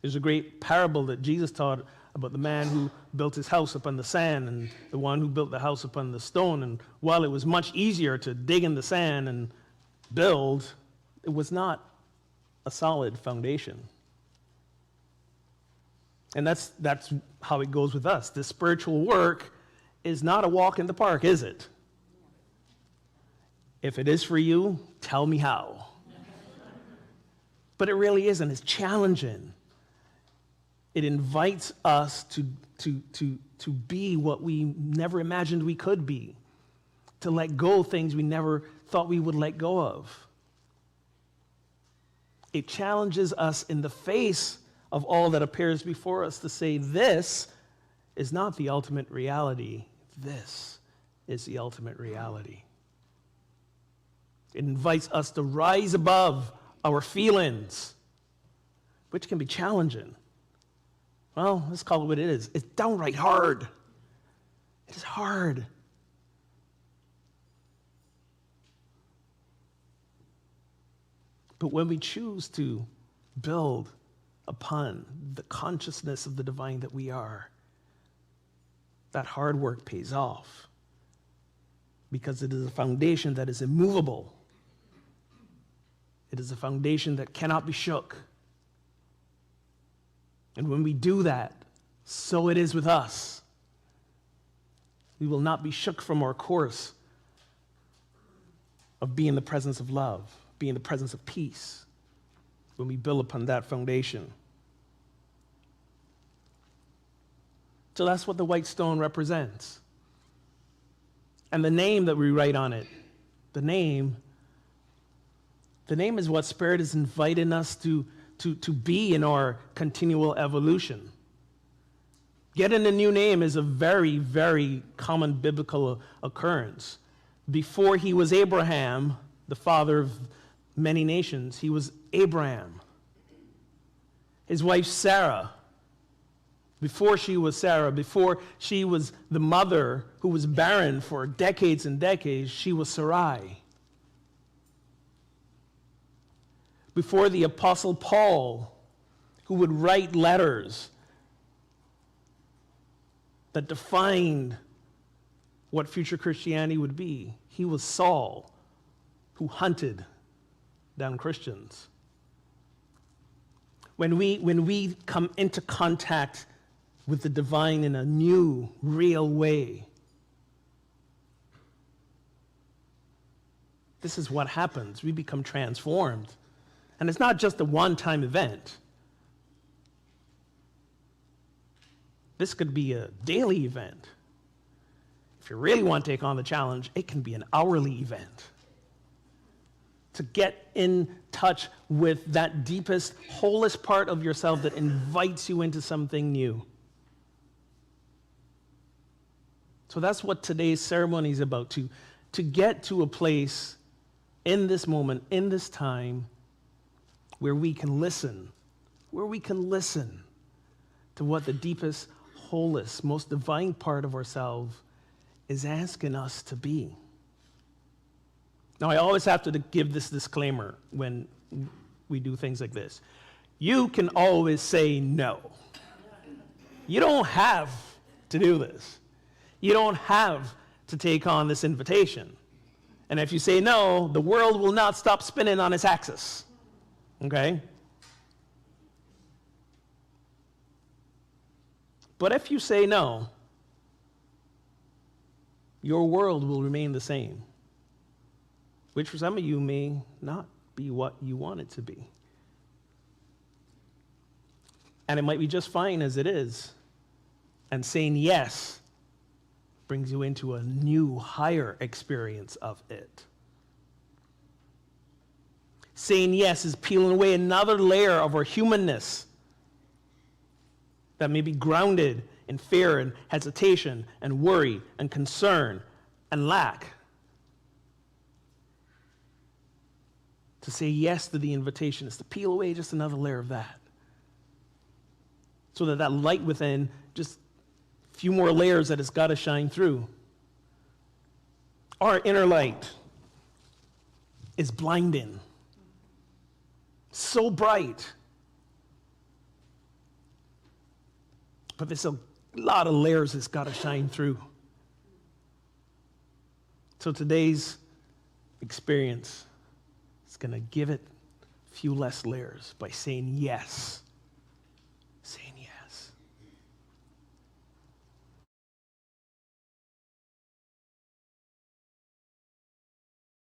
There's a great parable that Jesus taught about the man who built his house upon the sand and the one who built the house upon the stone. And while it was much easier to dig in the sand and build, it was not a solid foundation. And that's how it goes with us. This spiritual work is not a walk in the park, is it? If it is for you, tell me how. But it really isn't. It's challenging. It invites us to be what we never imagined we could be, to let go of things we never thought we would let go of. It challenges us in the face of all that appears before us to say, this is not the ultimate reality. This is the ultimate reality. It invites us to rise above our feelings, which can be challenging. Well, let's call it what it is. It's downright hard. It is hard. But when we choose to build upon the consciousness of the divine that we are, that hard work pays off because it is a foundation that is immovable. It is a foundation that cannot be shook. And when we do that, so it is with us. We will not be shook from our course of being in the presence of love, being in the presence of peace, when we build upon that foundation. So that's what the white stone represents. And the name that we write on it, the name is what Spirit is inviting us to be in our continual evolution. Getting a new name is a very, very common biblical occurrence. Before he was Abraham, the father of many nations, he was Abraham. His wife Sarah, before she was the mother who was barren for decades and decades, she was Sarai. Before the Apostle Paul, who would write letters that defined what future Christianity would be, he was Saul, who hunted down Christians. When we come into contact with the divine in a new, real way, this is what happens. We become transformed. And it's not just a one-time event. This could be a daily event. If you really want to take on the challenge, it can be an hourly event. To get in touch with that deepest, wholest part of yourself that invites you into something new. So that's what today's ceremony is about, to get to a place in this moment, in this time, where we can listen to what the deepest, wholest, most divine part of ourselves is asking us to be. Now, I always have to give this disclaimer when we do things like this. You can always say no. You don't have to do this. You don't have to take on this invitation. And if you say no, the world will not stop spinning on its axis. Okay? But if you say no, your world will remain the same, which for some of you may not be what you want it to be. And it might be just fine as it is. And saying yes brings you into a new, higher experience of it. Saying yes is peeling away another layer of our humanness that may be grounded in fear and hesitation and worry and concern and lack. To say yes to the invitation is to peel away just another layer of that. So that light within, just a few more layers that it's got to shine through. Our inner light is blinding. So bright. But there's a lot of layers that's got to shine through. So today's experience is going to give it a few less layers by saying yes